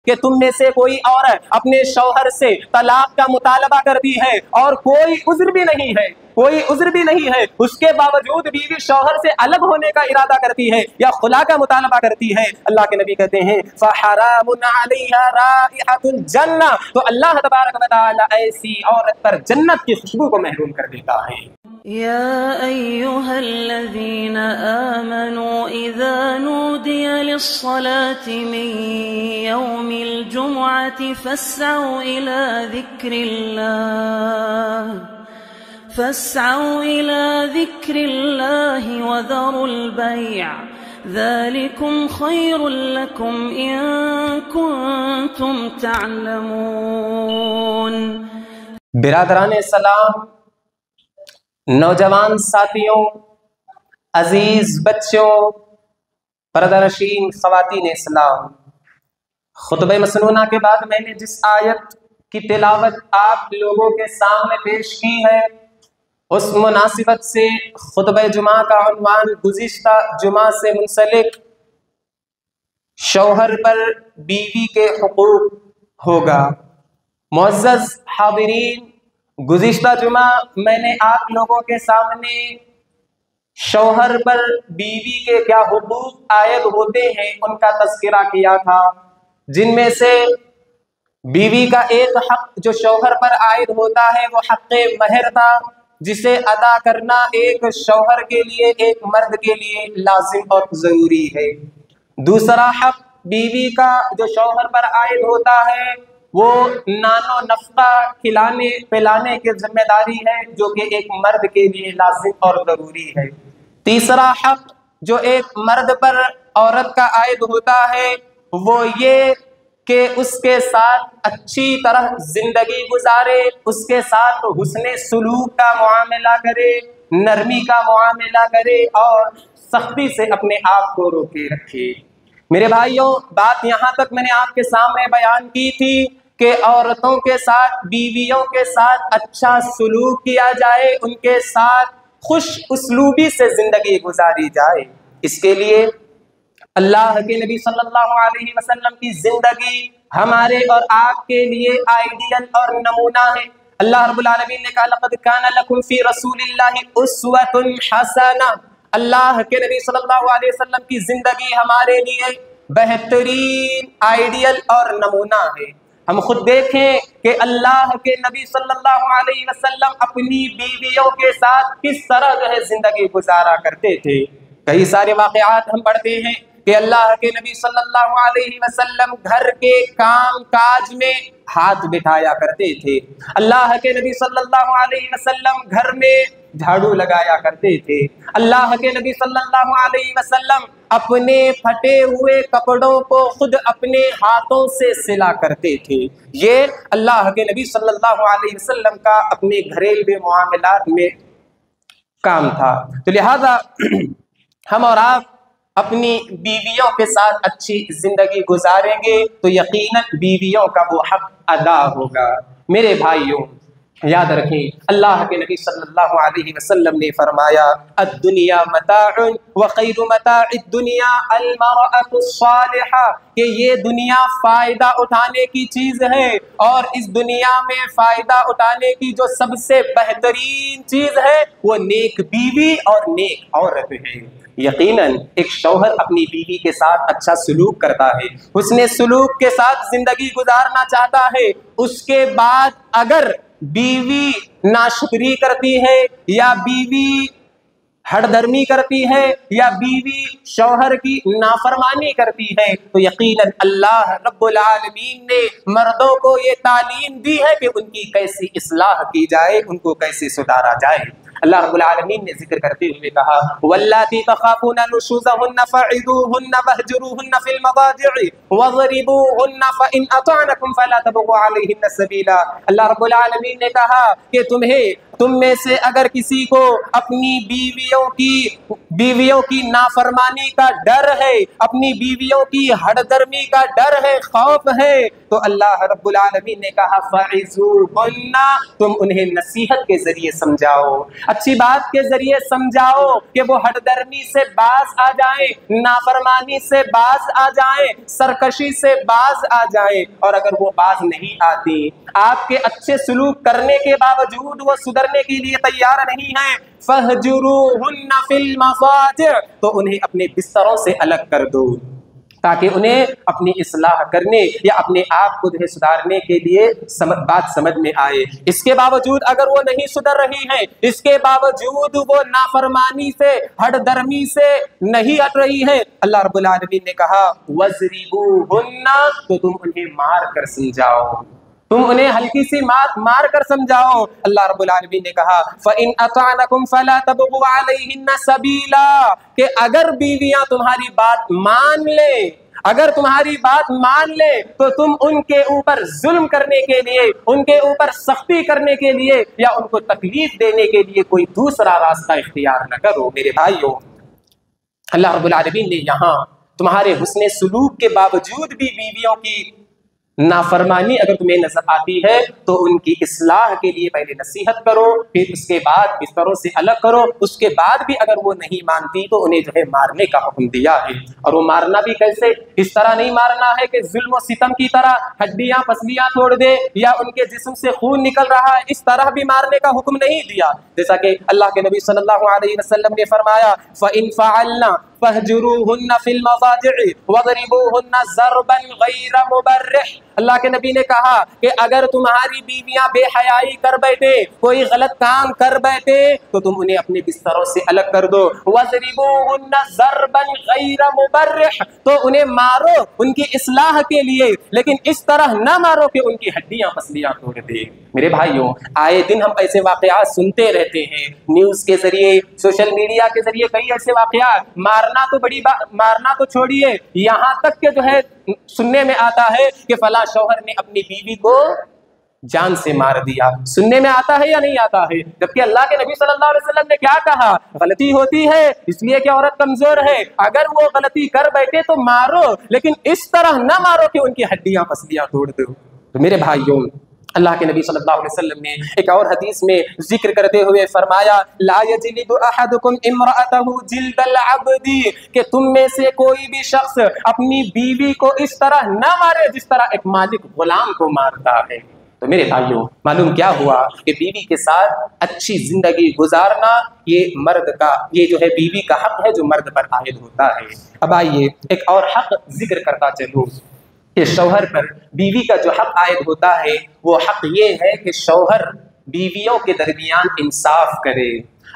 कि तुम में से कोई औरत अपने शौहर से तलाक का मुतालबा करती है और कोई उज्र भी नहीं है, कोई उज्र भी नहीं है, उसके बावजूद बीवी शौहर से अलग होने का इरादा करती है या खुला का मुतालबा करती है, अल्लाह के नबी कहते हैं फहरामुन अलैहा राइहतुल जन्नह, तो अल्लाह तबारक व तआला ऐसी औरत पर जन्नत की खुशबू को महरूम कर देता है। या अय्युहल्लज़ीना आमनू इज़ा नूदिया लिस्सलाति मिन यौमिल जुमुअति फस्अऊ इला ज़िक्रिल्लाहि वज़रुल बैअ ज़ालिकुम खैरुल लकुम इन कुंतुम तअलमून। बिरादरान सलाम, नौजवान साथियों, अजीज बच्चों, पर्दानशीन ख़वातीन इस्लाम, खुतबे मसनूना के बाद मैंने जिस आयत की तिलावत आप लोगों के सामने पेश की है, उस मुनासिबत से खुतबे जुमा का उन्वान गुज़िश्ता जुमा से मुंसलिक शौहर पर बीवी के हुकूक होगा। मुअज़्ज़ज़ हाज़िरीन, गुज़िश्ता जुमा मैंने आप लोगों के सामने शौहर पर बीवी के क्या हुकूक आयद होते हैं उनका तज़किरा किया था, जिनमें से बीवी का एक हक जो शौहर पर आयद होता है वो हक़्क़े महर था, जिसे अदा करना एक शौहर के लिए, एक मर्द के लिए लाजिम और ज़रूरी है। दूसरा हक बीवी का जो शौहर पर आयद होता है वो नानो नफ़्क़ा खिलाने पिलाने की जिम्मेदारी है, जो कि एक मर्द के लिए लाजिम और ज़रूरी है। तीसरा हक जो एक मर्द पर औरत का आयद होता है वो ये कि उसके साथ अच्छी तरह जिंदगी गुजारे, उसके साथ हुस्ने सुलूक का मुआमला करे, नरमी का मुआमला करे और सख्ती से अपने आप को रोके रखे। मेरे भाइयों, बात यहाँ तक मैंने आपके सामने बयान की थी कि औरतों के साथ, बीवियों के साथ अच्छा सुलूक किया जाए, उनके साथ खुश उसलूबी से जिंदगी गुजारी जाए। इसके लिए अल्लाह के नबी सल्लल्लाहु अलैहि वसल्लम की जिंदगी हमारे और आपके लिए आइडियल और नमूना है। अल्लाह रब्बुल आलमीन ने कहा लक़द काना लकुम फी रसूलिल्लाहि उस्वतुन हसना। अल्लाह के नबी सल्लल्लाहु अलैहि वसल्लम की जिंदगी हमारे लिए बेहतरीन आइडियल और नमूना है। हम खुद देखें कि अल्लाह के नबी सल्लल्लाहु अलैहि वसल्लम अपनी बीवियों के साथ किस तरह जो है जिंदगी गुजारा करते थे। कई सारे वाक़यात हम पढ़ते हैं कि अल्लाह के नबी सल्लल्लाहु अलैहि वसल्लम घर के काम काज में हाथ बिठाया करते थे। अल्लाह के नबी सल्लल्लाहु अलैहि वसल्लम घर में झाड़ू लगाया करते थे। अल्लाह के नबी सल्लल्लाहु अलैहि वसल्लम अपने फटे हुए कपड़ों को खुद अपने हाथों से सिला करते थे। ये अल्लाह के नबी सल्लल्लाहु अलैहि वसल्लम का अपने घरेलू मामलात में काम था। तो लिहाजा हम और आप अपनी बीवियों के साथ अच्छी जिंदगी गुजारेंगे तो यकीनन बीवियों का वो हक अदा होगा। मेरे भाइयों, याद रखें, अल्लाह के नबी सल्लल्लाहु अलैहि वसल्लम ने फरमाया अद्दुनिया मताउन व खैरु मताइद दुनिया अल-मरअतु सालिहा, कि ये दुनिया फायदा उठाने की चीज है और इस दुनिया में फायदा उठाने की जो सबसे बेहतरीन चीज है वो नेक बीवी और नेक औरत है। यकीनन एक शौहर अपनी बीवी के साथ अच्छा सलूक करता है, उसने सलूक के साथ जिंदगी गुजारना चाहता है। उसके बाद अगर बीवी नाशुक्री करती है या बीवी हड़धर्मी करती है या बीवी शौहर की नाफरमानी करती है तो यकीनन अल्लाह रब्बुल आलमीन ने मर्दों को ये तालीम दी है कि उनकी कैसी इस्लाह की जाए, उनको कैसे सुधारा जाए। अल्लाह रब्बुल आलमीन ने जिक्र करते हुए कहा वल्लाती तखाफूना नुशूज़हुन्ना फ़अइदूहुन्ना वहजुरूहुन्ना फ़िल मज़ाजि'i वज़रिबूहुन्ना फ़इन अतअनकुम फ़ला तबगू अलैहिन्ना सबीला। अल्लाह रब्बुल आलमीन ने कहा कि तुम्हें तुम में से अगर किसी को अपनी बीवियों की नाफरमानी का डर है, अपनी बीवियों की हड़दर्मी का डर है, खौफ है, तो अल्लाह रब्बुल आलमीन ने कहा फ़इज़ूहुन्ना, तुम उन्हें नसीहत के जरिए समझाओ, अच्छी बात के जरिए समझाओ कि वो हड़दर्मी से बाज आ जाए, नाफरमानी से बाज आ जाए, सरकशी से बाज आ जाए। और अगर वो बाज नहीं आती, आपके अच्छे सलूक करने के बावजूद वो सुधरने के लिए तैयार नहीं है, फहजुरूहुन्ना फिल मज़ाजिअ, तो उन्हें अपने बिस्तरों से अलग कर दो, ताकि उन्हें अपनी इस्लाह करने या अपने आप को सुधारने के लिए बात समझ में आए। इसके बावजूद अगर वो नहीं सुधर रही है, इसके बावजूद वो नाफरमानी से, हड़दर्मी से नहीं हट रही है, अल्लाह रब्बुल आलमीन ने कहा वज़रिबूहुन्ना, तो तुम उन्हें मार कर समझाओ, तुम उन्हें हल्की सी मार कर समझाओ। अल्लाह रब्बुल आलमीन ने कहा फ़इन अतानकुम फला तबगु अलैहिन्ना सबीला, कि अगर बीवियां तुम्हारी बात मान ले, अगर तुम्हारी बात मान ले, तो तुम उनके ऊपर जुल्म करने के लिए, उनके ऊपर सख्ती करने के लिए या उनको तकलीफ देने के लिए कोई दूसरा रास्ता इख्तियार न करो। मेरे भाइयों, अल्लाह रब्बुल आलमीन ने यहाँ तुम्हारे हुस्ने सुलूक के बावजूद भी बीवियों की नाफरमानी अगर तुम्हें नजर आती है तो उनकी इस्लाह के लिए पहले नसीहत करो, फिर उसके बाद बिस्तरों से अलग करो। उसके बाद भी अगर वो नहीं मानती तो उन्हें जो है मारने का हुक्म दिया है। और वो मारना भी कैसे, इस तरह नहीं मारना है कि जुल्म और सितम की तरह हड्डियां पसलियां तोड़ दे या उनके जिस्म से खून निकल रहा है, इस तरह भी मारने का हुक्म नहीं दिया। जैसा कि अल्लाह के नबी सल्लल्लाहु अलैहि वसल्लम ने फरमाया फ़इन फ़अलना फ़हजुरूहुन्ना फिल मज़ाजिअ वज़रिबूहुन्ना ज़रबन गैर मुबर्रिह। अल्लाह के नबी ने कहा कि अगर तुम्हारी बीवियां बेहयाई कर बैठे, कोई गलत काम कर बैठे, तो तुम उन्हें अपने बिस्तरों से अलग कर दो। वज़रिबूहुन्ना ज़रबन गैर मुबर्रिह, तो उन्हें मारो उनकी इस्लाह के लिए, लेकिन इस तरह ना मारो कि उनकी हड्डियां पसलियां तोड़ दे। मेरे भाइयों, आए दिन हम ऐसे वाकयात सुनते रहते हैं, न्यूज के जरिए, सोशल मीडिया के जरिए कई ऐसे वाकयात। मारना तो बड़ी बात, मारना तो छोड़िए, यहाँ तक के जो है सुनने में आता है कि फला शौहर ने अपनी बीवी को जान से मार दिया। सुनने में आता है या नहीं आता है? जबकि अल्लाह के नबी सल्लल्लाहु अलैहि वसल्लम ने क्या कहा, गलती होती है इसलिए कि औरत कमजोर है, अगर वो गलती कर बैठे तो मारो, लेकिन इस तरह ना मारो कि उनकी हड्डियां पसलियां तोड़ दो। तो मेरे भाइयों, अल्लाह के नबी सल्लल्लाहु अलैहि वसल्लम ने एक और हदीस में जिक्र करते हुए फरमाया ला यजलिदु अहदुकुम इम्रअतहु जिल्दल अब्दी, कि तुम में से कोई भी शख्स अपनी बीवी को इस तरह न मारे जिस तरह एक मालिक गुलाम को मारता है। तो मेरे भाइयों, मालूम क्या हुआ कि बीवी के साथ अच्छी जिंदगी गुजारना ये मर्द का, ये जो है बीवी का हक है जो मर्द पर आयद होता है। अब आइए एक और हक जिक्र करता चलूं कि शौहर पर बीवी का जो हक आयद होता है वो हक ये है कि शौहर बीवियों के दरमियान इंसाफ करे।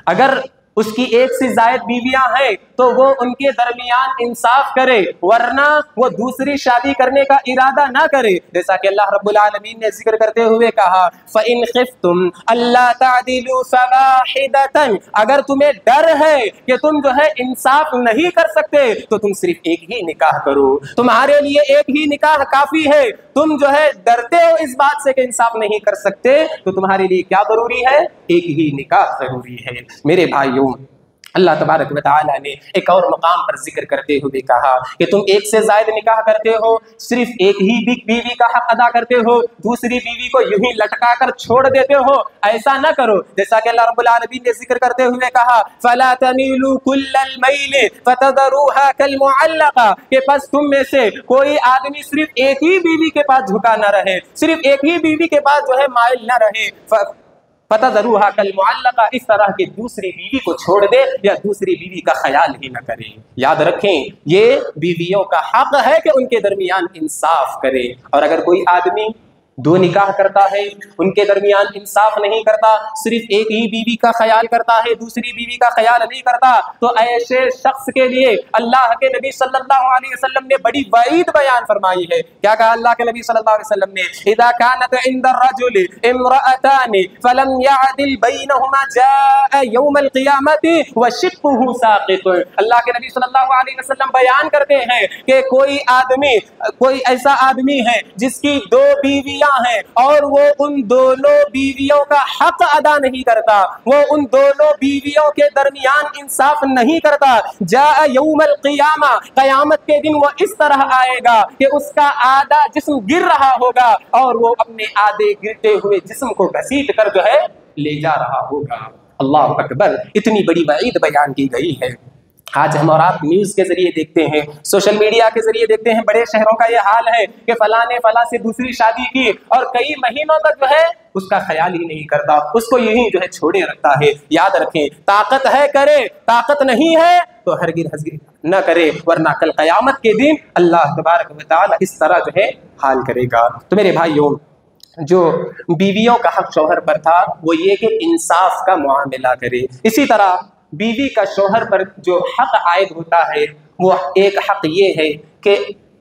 अगर उसकी एक से ज्यादा बीवियां हैं तो वो उनके दरमियान इंसाफ करे, वरना वो दूसरी शादी करने का इरादा ना करे। जैसा कि अल्लाह रब्बुल आलमीन ने जिक्र करते हुए कहा फ़इन ख़िफ़्तुम अल्ला तादिलू फ़वाहिदतन, अगर तुम्हें डर है कि तुम जो है इंसाफ नहीं कर सकते तो तुम सिर्फ एक ही निकाह करो, तुम्हारे लिए एक ही निकाह काफी है। तुम जो है डरते हो इस बात से कि इंसाफ नहीं कर सकते, तो तुम्हारे लिए क्या जरूरी है, एक ही निकाह जरूरी है। मेरे भाइयों, अल्लाह तबारक व तआला ने एक और मकाम पर जिक्र करते हुए कहा कि तुम एक से ज्यादा निकाह करते हो, सिर्फ एक ही बीवी का हक अदा करते हो, दूसरी बीवी को यूं ही लटका कर छोड़ देते हो, ऐसा ना करो। जैसा कि अल्लाह रब्बुल आलमीन ने जिक्र करते हुए कहा फला तमीलू कुल्लल मैल फतदरूहा कल मुअल्लका, कि बस तुम में से कोई आदमी सिर्फ एक ही बीवी के पास झुका ना रहे, सिर्फ एक ही बीवी के पास जो है माइल ना रहे, फतदरूहा कल मुअल्लका, इस तरह की दूसरी बीवी को छोड़ दे या दूसरी बीवी का ख्याल ही न करे। याद रखें, ये बीवियों का हक है कि उनके दरमियान इंसाफ करे। और अगर कोई आदमी दो निकाह करता है, उनके दरमियान इंसाफ नहीं करता, सिर्फ एक ही बीवी का ख्याल करता है, दूसरी बीवी का ख्याल नहीं करता, तो ऐसे शख्स के लिए अल्लाह के नबी सल्लल्लाहु अलैहि वसल्लम ने बड़ी वईद बयान फरमाई है। क्या कहा अल्लाह के नबी सल्लल्लाहु अलैहि वसल्लम ने, इज़ा कानत इंद अर्रजुल इम्रअतान फलम यअदिल बैनहुमा जाअ यौमल क़ियामति व शिक़्क़ुहु साक़ित। अल्लाह के नबी सल्लल्लाहु अलैहि वसल्लम बयान करते हैं कि कोई ऐसा आदमी है जिसकी दो बीवियां बीवियां हैं और वो उन दोनों बीवियों का हक अदा नहीं करता, वो उन दोनों बीवियों के दरमियान इंसाफ नहीं करता, जा यौमल क़ियामा, क़यामत के दिन वो इस तरह आएगा कि उसका आधा जिस्म गिर रहा होगा और वो अपने आधे गिरते हुए जिस्म को घसीट कर जो है ले जा रहा होगा। अल्लाह अकबर। इतनी बड़ी वईद बयान की गई है। आज हम और आप न्यूज़ के जरिए देखते हैं, सोशल मीडिया के जरिए देखते हैं, बड़े शहरों का ये हाल है कि फला ने फला से दूसरी शादी की और कई महीनों तक जो है उसका ख्याल ही नहीं करता, उसको यही जो है छोड़े रखता है। याद रखें, ताकत है करे, ताकत नहीं है तो हरगिज़ न करे, वरना कल क़यामत के दिन अल्लाह तबारक व तआला इस तरह जो है हाल करेगा। तो मेरे भाइयों, जो बीवियों का हक शौहर पर था वो ये कि इंसाफ का मुआमला करे। इसी तरह बीवी का शौहर पर जो हक आयद होता है वो एक हक ये है कि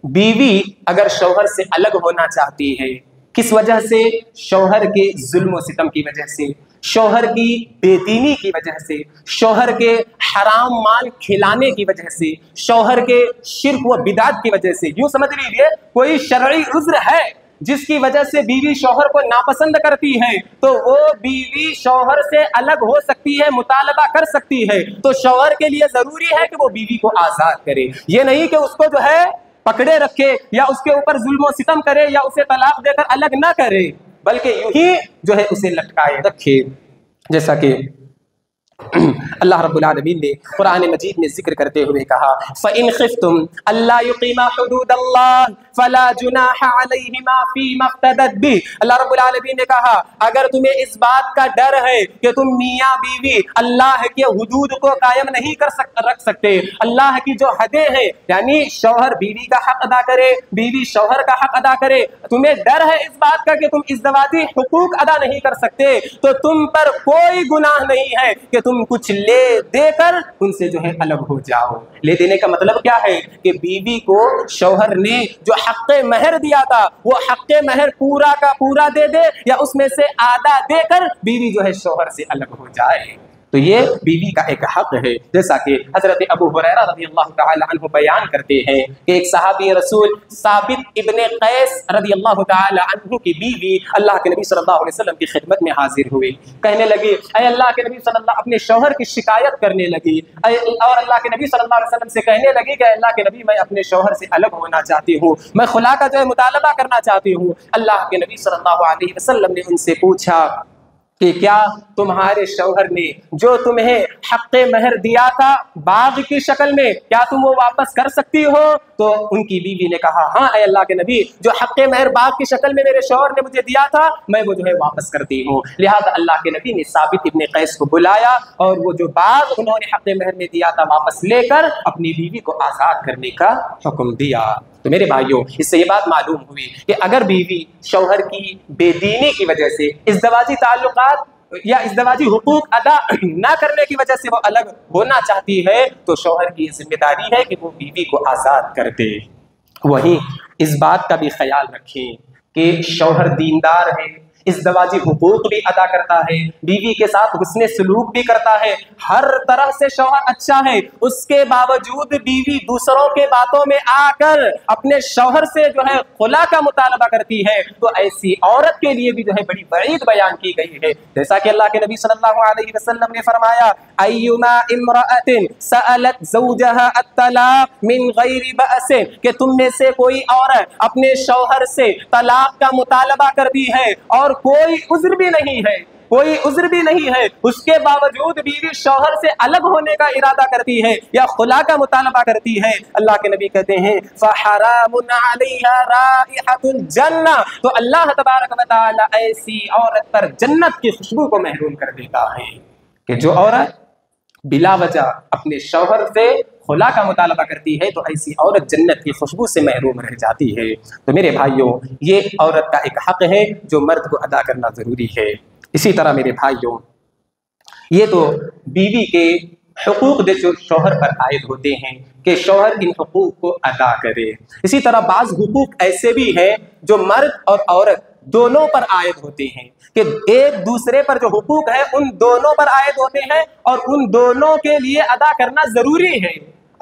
बीवी अगर शौहर से अलग होना चाहती है, किस वजह से? शौहर के जुल्म सितम की वजह से, शौहर की बेदीनी की वजह से, शौहर के हराम माल खिलाने की वजह से, शौहर के शिर्क व बिदात की वजह से। यूं समझ लीजिए कोई शरई उज़्र है जिसकी वजह से बीवी शौहर को नापसंद करती है, तो वो बीवी शौहर से अलग हो सकती है, मुतालबा कर सकती है। तो शौहर के लिए जरूरी है कि वो बीवी को आजाद करे, ये नहीं कि उसको जो है पकड़े रखे या उसके ऊपर जुल्म सितम करे या उसे तलाक देकर अलग ना करे, बल्कि यूं ही जो है उसे लटकाए रखे। जैसा कि अल्लाह रब्बुल आलमीन ने कुरान मजीद में जिक्र करते हुए कहा, फ़इन खिफ्तुम अल्ला युक़ीमा हुदूदल्लाह फला जुनाहा अलैहिमा फीमा इफ्तदत बिह। अल्लाह रब्बुल आलमीन ने कहा, अगर तुम्हें इस बात का डर है कि तुम मियाँ बीवी अल्लाह के हुदूद को कायम नहीं रख सकते, अल्लाह की जो हदें हैं, यानी शौहर बीवी का हक अदा करे, बीवी शौहर का हक अदा करे, तुम्हें डर है इस बात का कि तुम इज़्ज़वाजी हुकूक अदा नहीं कर सकते, तो तुम पर कोई गुनाह नहीं है कि तुम कुछ ले देकर उनसे जो है अलग हो जाओ। ले देने का मतलब क्या है कि बीवी को शौहर ने जो हक़्क़े महर दिया था वो हक़्क़े महर पूरा का पूरा दे दे या उसमें से आधा देकर बीवी जो है शौहर से अलग हो जाए। तो ये बीवी का एक हक है। जैसा कि हज़रत अबू हुरैरा रज़ियल्लाहु तआला अन्हु बयान करते हैं कि एक सहाबी रसूल साबित इब्ने कैस रज़ियल्लाहु तआला अन्हु की बीवी अल्लाह के नबी सल्लल्लाहु अलैहि वसल्लम की खिदमत में हाजिर हुई। कहने लगी, अय अल्लाह के नबी सल्लल्लाहु, अपने शौहर की शिकायत करने लगी और अल्लाह के नबी सल्लल्लाहु अलैहि वसल्लम से कहने लगी कि अल्लाह के नबी, मैं अपने शौहर से अलग होना चाहती हूँ, मैं खुला का जो है मुतालबा करना चाहती हूँ। अल्लाह के नबी सल्लल्लाहु अलैहि वसल्लम ने उनसे पूछा कि क्या तुम्हारे शौहर ने जो तुम्हें हक़्क़े महर दिया था बाग की शक्ल में, क्या तुम वो वापस कर सकती हो? तो उनकी बीवी ने कहा, हाँ ऐ अल्लाह के नबी, जो हक़्क़े महर बाग की शक्ल में मेरे शौहर ने मुझे दिया था मैं वो जो है वापस करती हूँ। लिहाजा अल्लाह के नबी ने साबित इब्ने कैस को बुलाया और वो जो बाग उन्होंने हक़्क़े महर में दिया था वापस लेकर अपनी बीवी को आज़ाद करने का हुक्म दिया। तो मेरे भाइयों, इससे ये बात मालूम हुई कि अगर बीवी शौहर की बेदीनी की वजह से इज़्ज़वाजी ताल्लुकात या इज़्ज़वाजी हुकूक अदा ना करने की वजह से वो अलग होना चाहती है, तो शौहर की जिम्मेदारी है कि वो बीवी को आज़ाद कर दे। वहीं इस बात का भी ख्याल रखें कि शौहर दीनदार है, इज़्ज़वाजी हुकूक भी अदा करता है, बीवी के साथ हुस्ने सलूक भी करता है, हर तरह से शौहर अच्छा है, उसके बावजूद बीवी दूसरों के बातों में आकर अपने शौहर से जो है खुला का मुतालबा करती है, तो ऐसी औरत के लिए भी जो है बड़ी वईद बयान की गई है। जैसा कि अल्लाह के नबी सल्लल्लाहु अलैहि वसल्लम ने फरमाया, अय्युमा इम्रअतिन सअलत ज़ौजहा अत्तलाक मिन गैरि बअसिन, कि तुम में से कोई औरत अपने शौहर से तलाक का मुतालबा करती है और कोई उज़्र भी नहीं है, कोई उज़्र भी नहीं है, उसके बावजूद बीवी शौहर से अलग होने का इरादा करती है या खुला का मुतालबा करती है, अल्लाह के नबी कहते हैं फ़हरामुन अलैहा राइहतुल जन्नह, तो अल्लाह तबारक व तआला ऐसी औरत पर जन्नत की खुशबू को महरूम कर देता है। कि जो औरत बिला वजह अपने शौहर से खुला का मुतालबा करती है तो ऐसी औरत जन्नत की खुशबू से महरूम रह जाती है। तो मेरे भाइयों, ये औरत का एक हक है जो मर्द को अदा करना ज़रूरी है। इसी तरह मेरे भाइयों, ये तो बीवी के हुकूक जो शौहर पर आयद होते हैं कि शौहर इन हुकूक को अदा करे। इसी तरह बाज़ हुकूक ऐसे भी हैं जो मर्द और औरत दोनों पर आयद होते हैं कि एक दूसरे पर जो हुकूक है उन दोनों पर आयद होते हैं और उन दोनों के लिए अदा करना ज़रूरी है।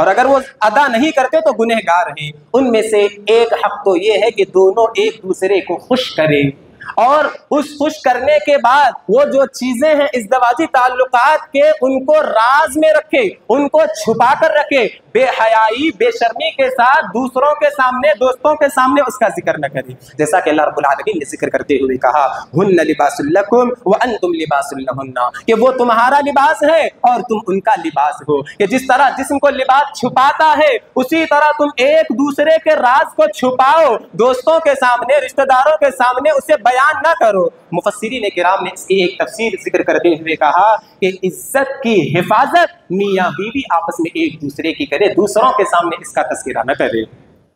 और अगर वो अदा नहीं करते तो गुनहगार हैं। उनमें से एक हक तो ये है कि दोनों एक दूसरे को खुश करें, और उस खुश करने के बाद वो जो चीजें हैं इज़्दवाजी ताल्लुकात के, उनको राज में रखे, उनको छुपा कर रखे, बेहयाई बेशर्मी के साथ दूसरों के सामने, दोस्तों के सामने उसका जिक्र न करे। जैसा कि अल्लाह रब्बुल आलमीन ने जिक्र करते हुए कहा, हुन्ना लिबासुल लकुम व अंतुम लिबासुल लहुन्ना, कि वो तुम्हारा लिबास है और तुम उनका लिबास हो। कि जिस तरह जिस्म को लिबास छुपाता है, उसी तरह तुम एक दूसरे के राज को छुपाओ, दोस्तों के सामने, रिश्तेदारों के सामने उसे बयान ना करो। मुफस्सिरीन किराम ने इसकी एक तफसीर जिक्र करते हुए कहा कि इज्जत की हिफाजत मियाँ बीवी आपस में एक दूसरे की करे, दूसरों के सामने इसका तस्करा न करे।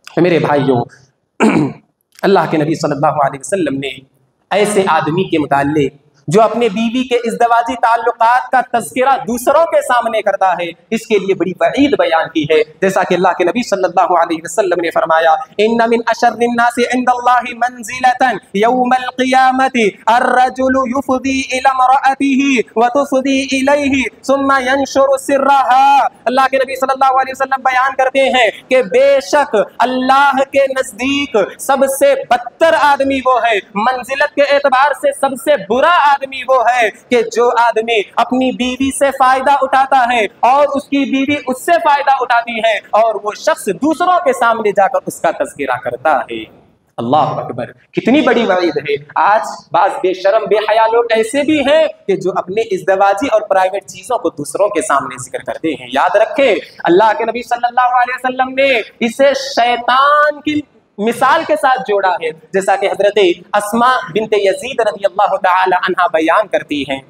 तो मेरे भाइयों, अल्लाह के नबी सल्लल्लाहु अलैहि वसल्लम ने ऐसे आदमी के मुताल्लिक जो अपने बीवी के इज़्दवाजी ताल्लुकात का तज़किरा दूसरों के सामने करता है, इसके लिए बड़ी वईद बयान की है। जैसा कि अल्लाह के नबी सल्लल्लाहु अलैहि वसल्लम ने फरमाया, इन्ना मिन अशर्रिन नासि इंदल्लाहि मंज़िलतन यौमल क़ियामति अर्रजुलु युफ़दी इला इम्रअतिही व तुफ़दी इलैहि सुम्मा यंशुरु सिर्रहा। अल्लाह के नबी सल्लल्लाहु अलैहि वसल्लम बयान करते हैं कि बेशक अल्लाह के नज़दीक सबसे बदतर आदमी वो है, मंजिलत के एतबार से सबसे बुरा आदमी वो है कि जो आदमी अपनी बीवी से फायदा उठाता है और उसकी बीवी उससे फायदा उठाती है, और वो शख्स दूसरों के सामने जाकर उसका तज़किरा करता है। अल्लाह अकबर, कितनी बड़ी वईद है। आज बाज बेशरम बेहया लोग ऐसे भी हैं कि जो अपने इज़्दवाजी और प्राइवेट चीजों को दूसरों के सामने जिक्र करते हैं। याद रखें, अल्लाह के नबी सल्लल्लाहु अलैहि वसल्लम ने इसे शैतान की मिसाल के साथ जोड़ा है। जैसा कि हजरत अस्मा बिनते यजीद रज़ी अल्लाह तआला अन्हा बयान करती हैं,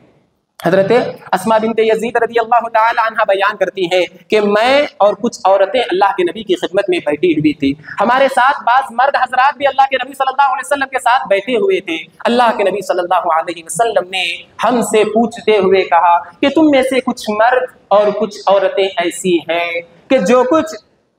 हजरत अस्मा बिनते यजीद रज़ी अल्लाह तआला अन्हा बयान करती हैं कि मैं और कुछ औरतें अल्लाह के नबी की खिदमत में बैठी हुई थी। हमारे साथ बाज मर्द हजरात भी अल्लाह के नबी सल्लल्लाहु अलैहि वसल्लम के साथ बैठे हुए थे। अल्लाह के नबी सल्लल्लाहु अलैहि वसल्लम ने हमसे पूछते हुए कहा कि तुम में से कुछ मर्द और कुछ औरतें ऐसी हैं कि जो कुछ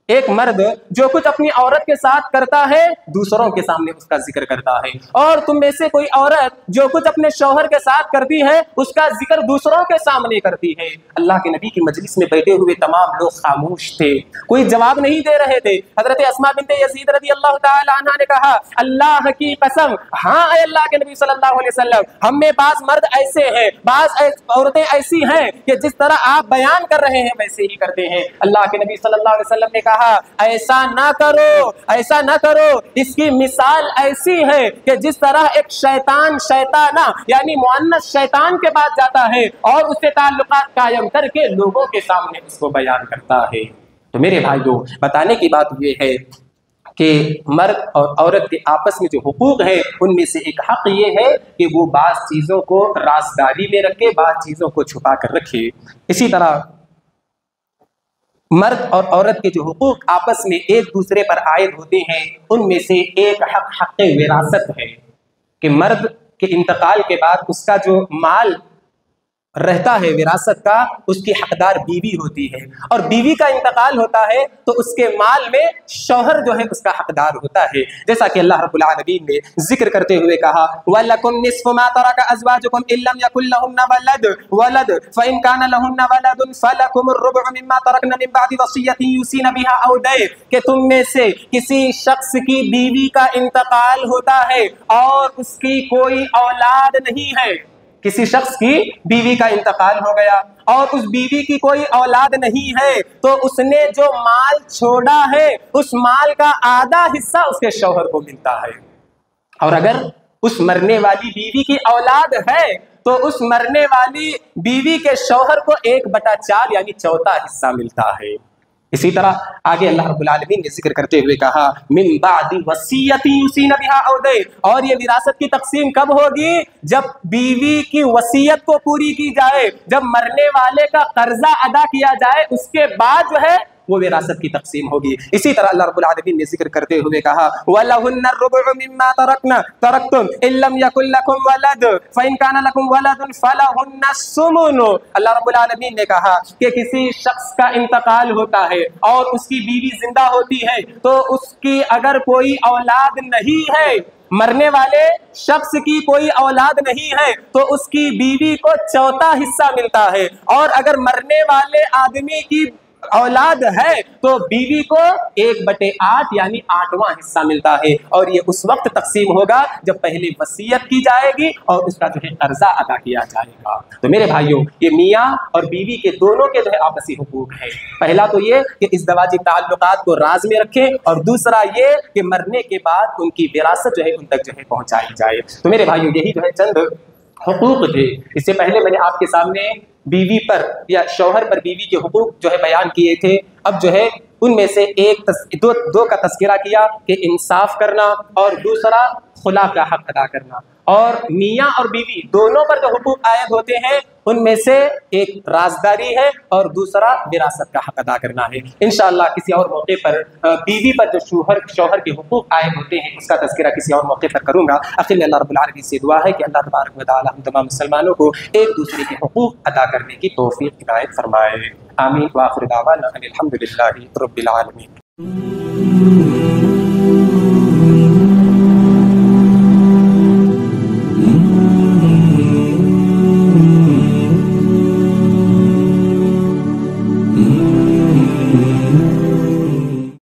एक मर्द जो कुछ अपनी औरत के साथ करता है दूसरों के सामने उसका जिक्र करता है, और तुम में से कोई औरत जो कुछ अपने शौहर के साथ करती है उसका जिक्र दूसरों के सामने करती है। अल्लाह के नबी की मजलिस में बैठे हुए तमाम लोग खामोश थे, कोई जवाब नहीं दे रहे थे। हजरत अस्मा बिनते यजीद रज़ी अल्लाह तआला अन्हा ने कहा, अल्लाह की कसम, हाँ अल्लाह के नबी सल्लल्लाहु अलैहि वसल्लम, हम में बाज मर्द ऐसे हैं, बाज औरतें ऐसी हैं कि जिस तरह आप बयान कर रहे हैं वैसे ही करते हैं। अल्लाह के नबी सल्लल्लाहु अलैहि वसल्लम ने कहा, ऐसा ना करो, ऐसा ना करो। इसकी मिसाल ऐसी है कि जिस तरह एक शैतान शैताना यानी मुअन्नस शैतान के पास जाता है और उससे ताल्लुकात कायम करके लोगों के सामने उसको बयान करता है। तो मेरे भाइयों, बताने की बात ये है कि मर्द और औरत के आपस में जो हुकूक है उनमें से एक हक ये है कि वो बाज़ चीज़ों को राज़दारी में रखे, बाज़ चीज़ों को छुपा कर रखे। इसी तरह मर्द और औरत के जो हुकूक आपस में एक दूसरे पर आयद होते हैं उनमें से एक हक विरासत है कि मर्द के इंतकाल के बाद उसका जो माल रहता है विरासत का, उसकी हकदार बीवी होती है, और बीवी का इंतकाल होता है तो उसके माल में शौहर जो है उसका हकदार होता है। जैसा कि अल्लाह रब्बुल आलमीन ने जिक्र करते हुए कहा, वलकुम निस्फु मा तरका अज़वाजुकुम इल्लम यकुल लहुन्ना वलद फइन काना लहुन्ना वलदुन फलकुमुर रुबउ मिम्मा तरकना मिन बादि वसियतिन यूसीना बिहा औ दैन, कि तुम में से किसी शख्स की बीवी का इंतकाल होता है और उसकी कोई औलाद नहीं है, किसी शख्स की बीवी का इंतकाल हो गया और उस बीवी की कोई औलाद नहीं है, तो उसने जो माल छोड़ा है उस माल का आधा हिस्सा उसके शौहर को मिलता है, और अगर उस मरने वाली बीवी की औलाद है तो उस मरने वाली बीवी के शौहर को 1/4 यानी चौथा हिस्सा मिलता है। इसी तरह आगे अल्लाह रब्बुल आलमीन ने जिक्र करते हुए कहा, मिन बादी वसीयती यूसीना बिहा औ दैन, और ये विरासत की तकसीम कब होगी? जब बीवी की वसीयत को पूरी की जाए, जब मरने वाले का कर्जा अदा किया जाए, उसके बाद जो है वो विरासत की तकसीम होगी। इसी तरह अल्लाह रब्बुल आलमीन ने जिक्र करते हुए कहा, वलहुन्ना रुबउ मिम्मा तरकतुम इल्लम यकुल लकुम वलद फइन काना लकुम वलदुन फलहुन्ना सुमुन। अल्लाह रब्बुल आलमीन ने कहा कि किसी शख्स का इंतकाल होता है और उसकी बीवी जिंदा होती है, तो उसकी अगर कोई औलाद नहीं है, मरने वाले शख्स की कोई औलाद नहीं है, तो उसकी बीवी को चौथा हिस्सा मिलता है, और अगर मरने वाले आदमी की औलाद है तो बीवी को 1/8 यानी 8वां हिस्सा मिलता है, और ये उस वक्त तकसीम होगा जब पहले वसीयत की जाएगी और उसका जो है कर्जा अदा किया जाएगा। तो मेरे भाइयों, ये मियाँ और बीवी के दोनों के जो है आपसी हुकूक है। पहला तो ये कि इस दवाजी ताल्लुकात को राज में रखें, और दूसरा ये कि मरने के बाद उनकी विरासत जो है उन तक जो है पहुंचाई जाए। तो मेरे भाइयों, यही जो है चंद हुकूक थे। इससे पहले मैंने आपके सामने बीवी पर या शौहर पर बीवी के हुकूक जो है बयान किए थे। अब जो है उनमें से दो का तस्करा किया कि इंसाफ करना और दूसरा खुला का हक अदा करना। और मियाँ और बीवी दोनों पर जो हुकूक आयद होते हैं उनमें से एक राजदारी है और दूसरा विरासत का हक अदा करना है। इंशाअल्लाह किसी और मौके पर बीवी पर जो शौहर के हुकूक आयद होते हैं उसका तज़किरा किसी और मौके पर करूँगा। आखिर में अल्लाह रब्बुल आलमीन से दुआ है कि अल्लाह तबारक व तआला हम तमाम मुसलमानों को एक दूसरे के हुकूक अदा करने की तौफीक इनायत फरमाए। आमीन व आखिर दावाना अनिल हम्दुलिल्लाहि रब्बिल आलमीन।